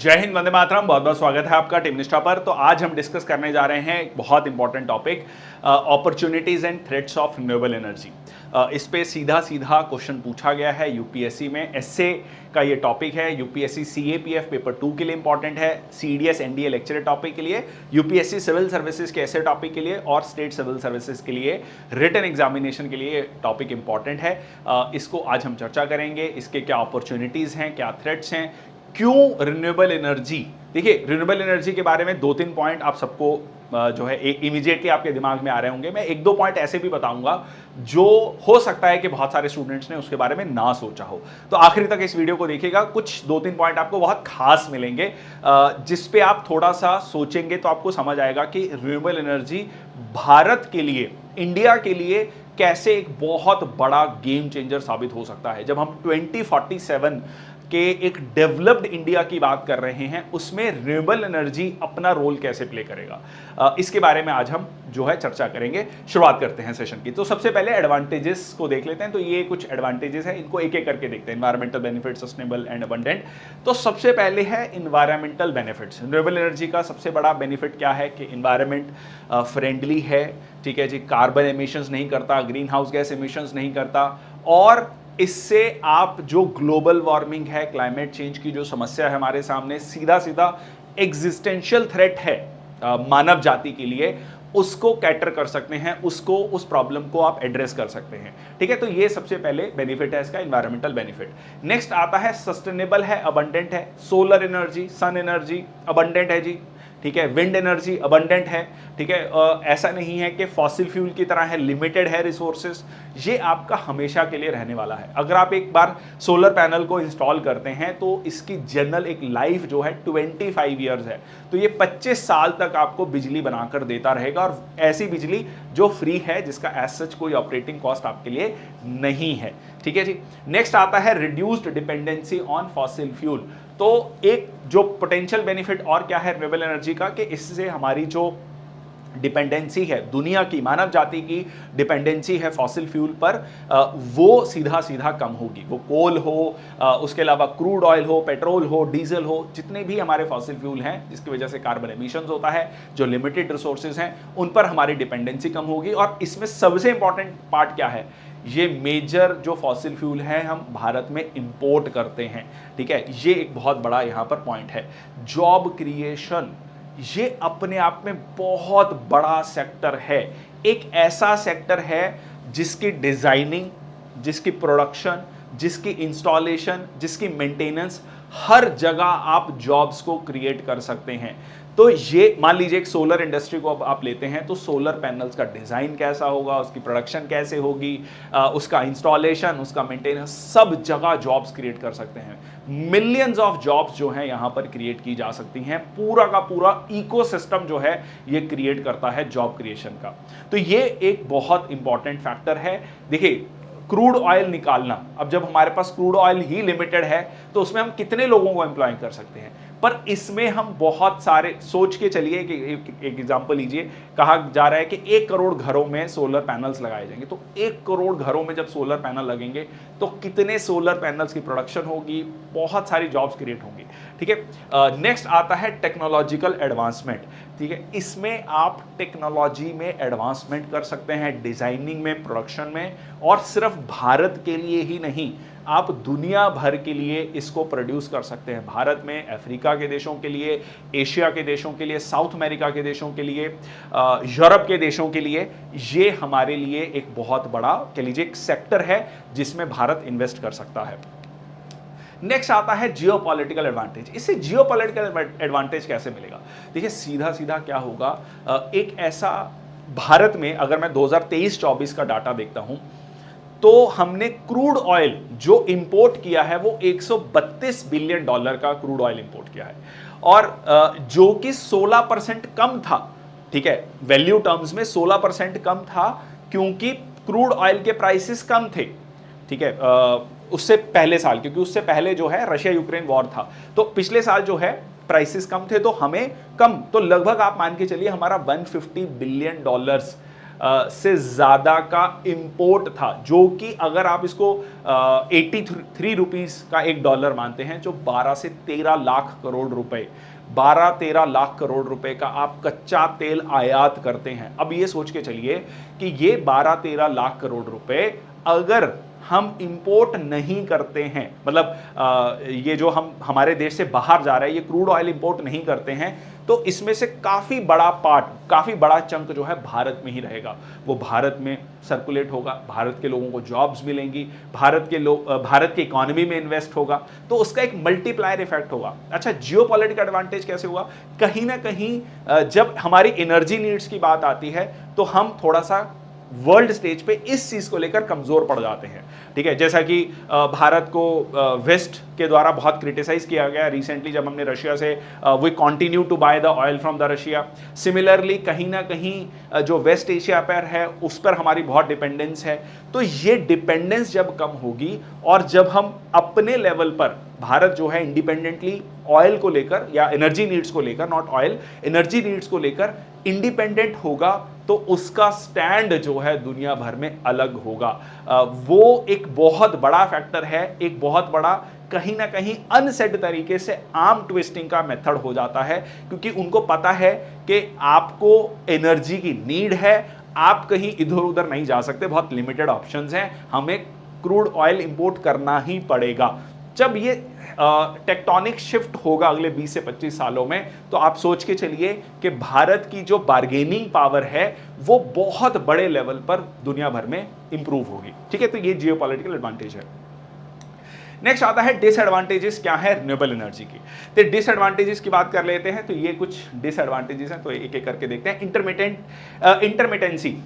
जय हिंद, वंदे मातरम। बहुत बहुत स्वागत है आपका टीम निष्ठा पर। तो आज हम डिस्कस करने जा रहे हैं एक बहुत important topic, opportunities and threats of renewable energy. इस पे सीधा सीधा क्वेश्चन पूछा गया है यूपीएससी में। एसए का ये टॉपिक है। यूपीएससी सीएपीएफ पेपर 2 के लिए इंपॉर्टेंट है, सीडीएस एनडीए लेक्चरर टॉपिक के लिए, यूपीएससी सिविल सर्विसेज के एसए टॉपिक के लिए और स्टेट सिविल सर्विसेज के लिए रिटन एग्जामिनेशन के लिए टॉपिक इंपॉर्टेंट है। इसको आज हम चर्चा करेंगे। इसके क्या अपॉर्चुनिटीज हैं, क्या थ्रेट्स हैं, क्यों रिन्यूएबल एनर्जी। देखिए, रिन्यूएबल एनर्जी के बारे में 2-3 पॉइंट आप सबको जो है इमीडिएटली आपके दिमाग में आ रहे होंगे। मैं 1-2 पॉइंट ऐसे भी बताऊंगा जो हो सकता है कि बहुत सारे स्टूडेंट्स ने उसके बारे में ना सोचा हो। तो आखिरी तक इस वीडियो को देखिएगा। कुछ 2-3 पॉइंट आपको बहुत खास मिलेंगे जिस पे आप थोड़ा सा सोचेंगे तो आपको समझ आएगा कि रिन्यूएबल एनर्जी भारत के लिए, इंडिया के लिए कैसे एक बहुत बड़ा गेम चेंजर साबित हो सकता है। जब हम 2047 के एक डेवलप्ड इंडिया की बात कर रहे हैं, उसमें रिन्यूएबल एनर्जी अपना रोल कैसे प्ले करेगा, इसके बारे में आज हम जो है चर्चा करेंगे। शुरुआत करते हैं सेशन की। तो सबसे पहले एडवांटेजेस को देख लेते हैं। तो ये कुछ एडवांटेजेस हैं, इनको एक एक करके देखते हैं। Environmental benefit, sustainable and abundant. तो सबसे पहले है इन्वायरमेंटल बेनिफिट्स। रिन्यूएबल एनर्जी का सबसे बड़ा बेनिफिट क्या है कि इन्वायरमेंट फ्रेंडली है, ठीक है जी। कार्बन एमिशंस नहीं करता, ग्रीन हाउस गैस एमिशंस नहीं करता, और इससे आप जो ग्लोबल वार्मिंग है, क्लाइमेट चेंज की जो समस्या है हमारे सामने, सीधा सीधा एग्जिस्टेंशियल थ्रेट है मानव जाति के लिए, उसको कैटर कर सकते हैं, उसको, उस प्रॉब्लम को आप एड्रेस कर सकते हैं, ठीक है। तो ये सबसे पहले बेनिफिट है इसका, इन्वायरमेंटल बेनिफिट। नेक्स्ट आता है सस्टेनेबल है, अबंडेंट है। Solar energy, sun energy abundant है जी, ठीक है। विंड एनर्जी अबंडेंट है, ठीक है। ऐसा नहीं है कि फॉसिल फ्यूल की तरह है, लिमिटेड है रिसोर्सेज। ये आपका हमेशा के लिए रहने वाला है। अगर आप एक बार सोलर पैनल को इंस्टॉल करते हैं तो इसकी जनरल एक लाइफ जो है 25 ईयर्स है। तो ये 25 साल तक आपको बिजली बनाकर देता रहेगा, और ऐसी बिजली जो फ्री है, जिसका एज सच कोई ऑपरेटिंग कॉस्ट आपके लिए नहीं है, ठीक है जी। नेक्स्ट आता है reduced dependency on fossil fuel. तो एक जो पोटेंशियल बेनिफिट और क्या है रिन्यूएबल एनर्जी का, कि इससे हमारी जो डिपेंडेंसी है, दुनिया की, मानव जाति की डिपेंडेंसी है फॉसिल फ्यूल पर, वो सीधा सीधा कम होगी। वो कोल हो, उसके अलावा क्रूड ऑयल हो, पेट्रोल हो, डीजल हो, जितने भी हमारे फॉसिल फ्यूल हैं जिसकी वजह से कार्बन एमिशंस होता है, जो लिमिटेड रिसोर्सेज हैं, उन पर हमारी डिपेंडेंसी कम होगी। और इसमें सबसे इंपॉर्टेंट पार्ट क्या है, ये मेजर जो फॉसिल फ्यूल है हम भारत में इंपोर्ट करते हैं, ठीक है। ये एक बहुत बड़ा यहाँ पर पॉइंट है। जॉब क्रिएशन, ये अपने आप में बहुत बड़ा सेक्टर है। एक ऐसा सेक्टर है जिसकी डिजाइनिंग, जिसकी प्रोडक्शन, जिसकी इंस्टॉलेशन, जिसकी मेंटेनेंस, हर जगह आप जॉब्स को क्रिएट कर सकते हैं। तो ये मान लीजिए एक सोलर इंडस्ट्री को अब आप लेते हैं, तो सोलर पैनल्स का डिजाइन कैसा होगा, उसकी प्रोडक्शन कैसे होगी, उसका इंस्टॉलेशन, उसका मेंटेनेंस, सब जगह जॉब्स क्रिएट कर सकते हैं। मिलियंस ऑफ जॉब्स जो हैं यहां पर क्रिएट की जा सकती हैं। पूरा का पूरा इकोसिस्टम जो है ये क्रिएट करता है जॉब क्रिएशन का। तो ये एक बहुत इंपॉर्टेंट फैक्टर है। देखिए, क्रूड ऑयल निकालना, अब जब हमारे पास क्रूड ऑयल ही लिमिटेड है तो उसमें हम कितने लोगों को एम्प्लॉय कर सकते हैं, पर इसमें हम बहुत सारे, सोच के चलिए कि एक एग्जांपल लीजिए, कहा जा रहा है कि 1 करोड़ घरों में सोलर पैनल्स लगाए जाएंगे। तो 1 करोड़ घरों में जब सोलर पैनल लगेंगे तो कितने सोलर पैनल्स की प्रोडक्शन होगी, बहुत सारी जॉब्स क्रिएट होंगी, ठीक है। नेक्स्ट आता है टेक्नोलॉजिकल एडवांसमेंट, ठीक है। इसमें आप टेक्नोलॉजी में एडवांसमेंट कर सकते हैं, डिजाइनिंग में, प्रोडक्शन में, और सिर्फ भारत के लिए ही नहीं, आप दुनिया भर के लिए इसको प्रोड्यूस कर सकते हैं। भारत में अफ्रीका के देशों के लिए, एशिया के देशों के लिए, साउथ अमेरिका के देशों के लिए, यूरोप के देशों के लिए, ये हमारे लिए एक बहुत बड़ा, कह लीजिए, एक सेक्टर है जिसमें भारत इन्वेस्ट कर सकता है। नेक्स्ट आता है जियोपॉलिटिकल एडवांटेज। इससे जियोपॉलिटिकल एडवांटेज कैसे मिलेगा? देखिए, सीधा सीधा क्या होगा, एक ऐसा, भारत में अगर मैं 2023-24 का डाटा देखता हूं तो हमने क्रूड ऑयल जो इंपोर्ट किया है वो $132 बिलियन का क्रूड ऑयल इंपोर्ट किया है, और जो कि 16% कम था, ठीक है। वैल्यू टर्म्स में 16% कम था, क्योंकि क्रूड ऑयल के प्राइसेस कम थे, ठीक है, उससे पहले साल, क्योंकि उससे पहले जो है रशिया यूक्रेन वॉर था। तो पिछले साल जो है प्राइसेस कम थे, तो हमें कम, तो लगभग आप मान के चलिए हमारा $150 बिलियन से ज़्यादा का इंपोर्ट था, जो कि अगर आप इसको 83 रुपीस का $1 मानते हैं, जो 12 से 13 लाख करोड़ रुपए, 12-13 लाख करोड़ रुपए का आप कच्चा तेल आयात करते हैं। अब ये सोच के चलिए कि ये 12-13 लाख करोड़ रुपए अगर हम इंपोर्ट नहीं करते हैं, मतलब ये जो हम हमारे देश से बाहर जा रहा है, ये क्रूड ऑयल इंपोर्ट नहीं करते हैं, तो इसमें से काफ़ी बड़ा पार्ट, काफ़ी बड़ा चंक जो है भारत में ही रहेगा। वो भारत में सर्कुलेट होगा, भारत के लोगों को जॉब्स मिलेंगी, भारत की इकोनॉमी में इन्वेस्ट होगा, तो उसका एक मल्टीप्लायर इफेक्ट होगा। अच्छा, जियोपॉलिटिकल एडवांटेज कैसे हुआ? कहीं ना कहीं जब हमारी एनर्जी नीड्स की बात आती है तो हम थोड़ा सा वर्ल्ड स्टेज पे इस चीज को लेकर कमजोर पड़ जाते हैं। ठीक है, जैसा कि भारत को वेस्ट के द्वारा बहुत क्रिटिसाइज किया गया रिसेंटली, जब हमने रशिया से we continue to buy the oil from the Russia. Similarly कहीं ना कहीं जो वेस्ट एशिया पर है उस पर हमारी बहुत डिपेंडेंस है। तो ये डिपेंडेंस जब कम होगी और जब हम अपने लेवल पर, भारत जो है इंडिपेंडेंटली ऑयल को लेकर या एनर्जी नीड्स को लेकर, नॉट ऑयल, एनर्जी नीड्स को लेकर इंडिपेंडेंट होगा, तो उसका स्टैंड जो है दुनिया भर में अलग होगा। वो एक बहुत बड़ा फैक्टर है, एक बहुत बड़ा कहीं ना कहीं अनसेड तरीके से आर्म ट्विस्टिंग का मेथड हो जाता है, क्योंकि उनको पता है कि आपको एनर्जी की नीड है, आप कहीं इधर उधर नहीं जा सकते, बहुत लिमिटेड ऑप्शंस हैं, हमें क्रूड ऑयल इंपोर्ट करना ही पड़ेगा। जब ये टेक्टोनिक शिफ्ट होगा अगले 20 से 25 सालों में, तो आप सोच के चलिए कि भारत की जो बार्गेनिंग पावर है वो बहुत बड़े लेवल पर दुनिया भर में इंप्रूव होगी। ठीक है, तो ये जियोपॉलिटिकल एडवांटेज है। नेक्स्ट आता है डिसएडवांटेजेस क्या है रिन्यूएबल एनर्जी की। तो डिसएडवांटेजेस की बात कर लेते हैं, तो ये कुछ डिसएडवांटेजेस हैं, तो एक एक करके देखते हैं। इंटरमिटेंसी,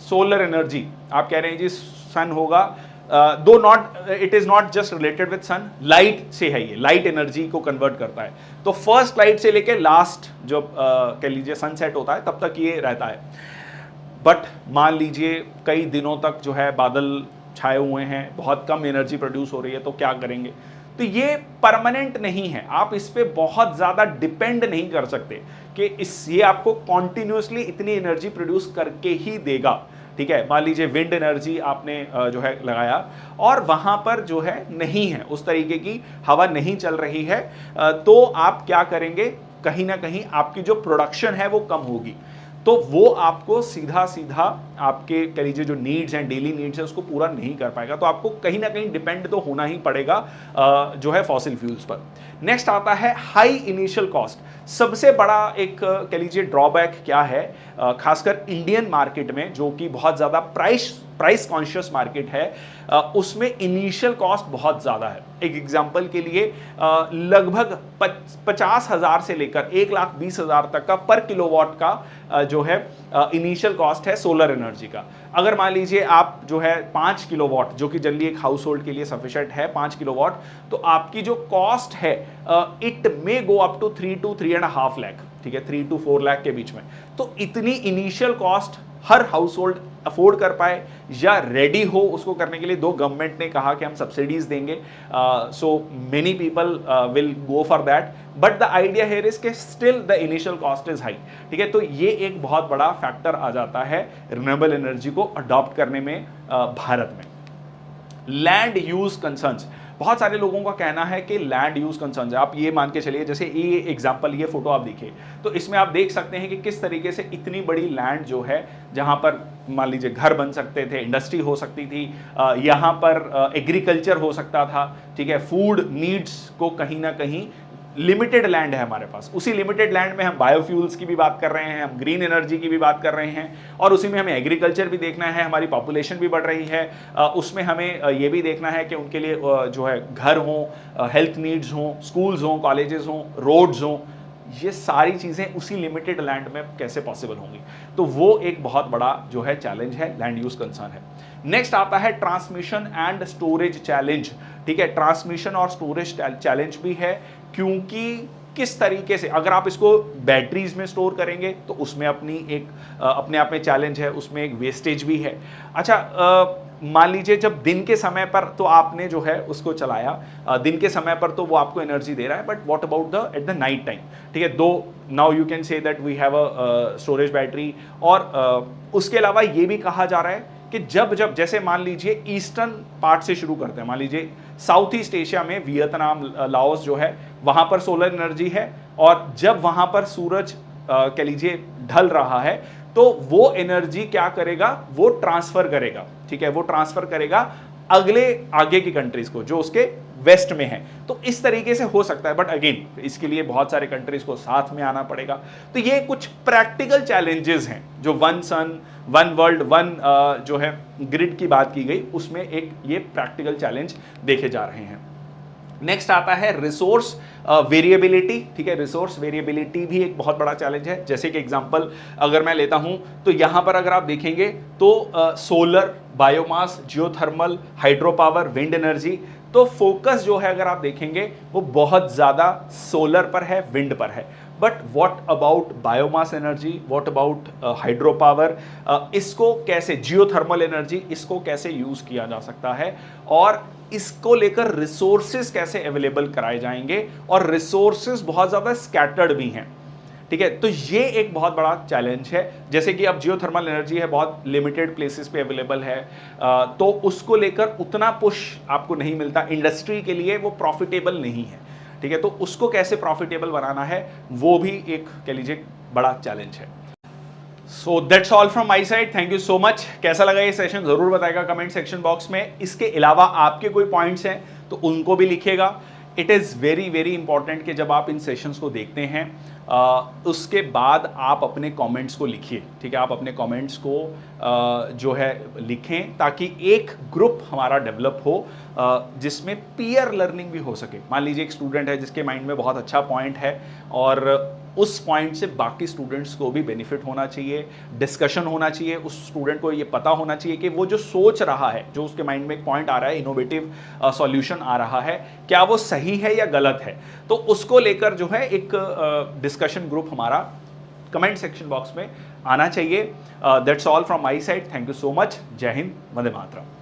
सोलर एनर्जी, आप कह रहे हैं जी सन होगा, though not, it is not just related with sun, light से है, ये लाइट एनर्जी को कन्वर्ट करता है। तो फर्स्ट लाइट से लेके लास्ट जो कह लीजिए सनसेट होता है तब तक ये रहता है। बट मान लीजिए कई दिनों तक जो है बादल छाए हुए हैं, बहुत कम एनर्जी प्रोड्यूस हो रही है, तो क्या करेंगे? तो ये परमानेंट नहीं है, आप इस पे बहुत ज़्यादा डिपेंड नहीं कर सकते कि ये आपको कॉन्टिन्यूसली इतनी एनर्जी प्रोड्यूस करके ही देगा। ठीक है, मान लीजिए विंड एनर्जी आपने जो है लगाया और वहां पर जो है नहीं है, उस तरीके की हवा नहीं चल रही है, तो आप क्या करेंगे? कहीं ना कहीं आपकी जो प्रोडक्शन है वो कम होगी, तो वो आपको सीधा सीधा आपके कह लीजिए जो नीड्स हैं, डेली नीड्स है, उसको पूरा नहीं कर पाएगा। तो आपको कहीं ना कहीं डिपेंड तो होना ही पड़ेगा जो है फॉसिल फ्यूल्स पर। नेक्स्ट आता है हाई इनिशियल कॉस्ट। सबसे बड़ा एक कह लीजिए ड्रॉबैक क्या है, खासकर इंडियन मार्केट में जो कि बहुत ज़्यादा प्राइस कॉन्शियस मार्केट है, उसमें इनिशियल कॉस्ट बहुत ज़्यादा है। एक एग्जांपल के लिए लगभग 50,000 से लेकर 1,20,000 तक का पर किलोवाट का जो है इनिशियल कॉस्ट है सोलर एनर्जी का। अगर मान लीजिए आप जो है 5 किलोवाट, जो कि जनरली एक हाउस होल्ड के लिए सफिशिएंट है 5 किलोवाट, तो आपकी जो कॉस्ट है it may go up to 3 to 3.5 lakh. ठीक है, 3 to 4 लाख के बीच में। तो इतनी इनिशियल कॉस्ट हर हाउस होल्ड अफोर्ड कर पाए या रेडी हो उसको करने के लिए, दो गवर्नमेंट ने कहा कि हम सब्सिडीज देंगे, so many people will go for that, but the idea here is कि still the initial cost is high. ठीक है, तो ये एक बहुत बड़ा फैक्टर आ जाता है रिन्यूएबल एनर्जी को अडॉप्ट करने में भारत में। लैंड यूज कंसर्न्स, बहुत सारे लोगों का कहना है कि लैंड यूज कंसर्न्स है। आप ये मान के चलिए, जैसे ये एग्जांपल, ये फोटो आप देखिए, तो इसमें आप देख सकते हैं कि किस तरीके से इतनी बड़ी लैंड जो है, जहां पर मान लीजिए घर बन सकते थे, इंडस्ट्री हो सकती थी, यहाँ पर एग्रीकल्चर हो सकता था। ठीक है, फूड नीड्स को कहीं ना कहीं लिमिटेड लैंड है हमारे पास, उसी लिमिटेड लैंड में हम बायोफ्यूल्स की भी बात कर रहे हैं, हम ग्रीन एनर्जी की भी बात कर रहे हैं, और उसी में हमें एग्रीकल्चर भी देखना है, हमारी पॉपुलेशन भी बढ़ रही है, उसमें हमें ये भी देखना है कि उनके लिए जो है घर हो, हेल्थ नीड्स हो, स्कूल्स हो, कॉलेजेस हो, रोड्स हो, ये सारी चीज़ें उसी लिमिटेड लैंड में कैसे पॉसिबल होंगी? तो वो एक बहुत बड़ा जो है चैलेंज है, लैंड यूज कंसर्न है। नेक्स्ट आता है ट्रांसमिशन एंड स्टोरेज चैलेंज। ठीक है, ट्रांसमिशन और स्टोरेज चैलेंज भी है, क्योंकि किस तरीके से, अगर आप इसको बैटरीज में स्टोर करेंगे तो उसमें अपनी एक अपने आप में चैलेंज है, उसमें एक वेस्टेज भी है। अच्छा, मान लीजिए जब दिन के समय पर तो आपने जो है उसको चलाया, दिन के समय पर तो वो आपको एनर्जी दे रहा है, but what about the at the night time, ठीक है। Though now you can say that we have a storage battery, और उसके अलावा ये भी कहा जा रहा है कि जब जब जैसे मान लीजिए ईस्टर्न पार्ट से शुरू करते हैं, मान लीजिए साउथ ईस्ट एशिया में वियतनाम, लाओस जो है वहां पर सोलर एनर्जी है, और जब वहां पर सूरज कह लीजिए ढल रहा है तो वो एनर्जी क्या करेगा, वो ट्रांसफर करेगा, ठीक है, वो ट्रांसफर करेगा अगले आगे की कंट्रीज को जो उसके वेस्ट में है। तो इस तरीके से हो सकता है, बट अगेन इसके लिए बहुत सारे कंट्रीज को साथ में आना पड़ेगा। तो ये कुछ प्रैक्टिकल चैलेंजेस हैं जो one sun one world one जो है ग्रिड की बात की गई, उसमें एक ये प्रैक्टिकल चैलेंज देखे जा रहे हैं। नेक्स्ट आता है रिसोर्स वेरिएबिलिटी, ठीक है। रिसोर्स वेरिएबिलिटी भी एक बहुत बड़ा चैलेंज है। जैसे कि एग्जांपल अगर मैं लेता हूं तो यहां पर अगर आप देखेंगे तो solar, biomass, geothermal, hydro power, wind energy, तो फोकस जो है अगर आप देखेंगे वो बहुत ज्यादा सोलर पर है, विंड पर है। But what about biomass energy, what about hydro power, इसको कैसे, जियोथर्मल एनर्जी, इसको कैसे यूज किया जा सकता है, और इसको लेकर रिसोर्सेज कैसे अवेलेबल कराए जाएंगे, और रिसोर्सेज बहुत ज्यादा स्कैटर्ड भी हैं, ठीक है। तो ये एक बहुत बड़ा चैलेंज है। जैसे कि अब जियोथर्मल एनर्जी है, बहुत लिमिटेड प्लेसेस पे अवेलेबल है, तो उसको लेकर उतना पुश आपको नहीं मिलता, इंडस्ट्री के लिए वो प्रॉफिटेबल नहीं है, ठीक है। तो उसको कैसे प्रॉफिटेबल बनाना है वो भी एक कह लीजिए बड़ा चैलेंज है। So that's all from my side, thank you so much. कैसा लगा ये सेशन जरूर बताएगा कमेंट सेक्शन बॉक्स में। इसके अलावा आपके कोई पॉइंट्स हैं तो उनको भी लिखिएगा। It is very very important कि जब आप इन सेशंस को देखते हैं उसके बाद आप अपने कमेंट्स को लिखिए, ठीक है। आप अपने कमेंट्स को जो है लिखें ताकि एक ग्रुप हमारा डेवलप हो जिसमें पीयर लर्निंग भी हो सके। मान लीजिए एक स्टूडेंट है जिसके माइंड में बहुत अच्छा पॉइंट है और उस पॉइंट से बाकी स्टूडेंट्स को भी बेनिफिट होना चाहिए, डिस्कशन होना चाहिए, उस स्टूडेंट को ये पता होना चाहिए कि वो जो सोच रहा है, जो उसके माइंड में एक पॉइंट आ रहा है, इनोवेटिव सॉल्यूशन आ रहा है, क्या वो सही है या गलत है। तो उसको लेकर जो है एक डिस्कशन ग्रुप हमारा कमेंट सेक्शन बॉक्स में आना चाहिए। That's all from my side, thank you so much. जय हिंद, वंदे मातरम।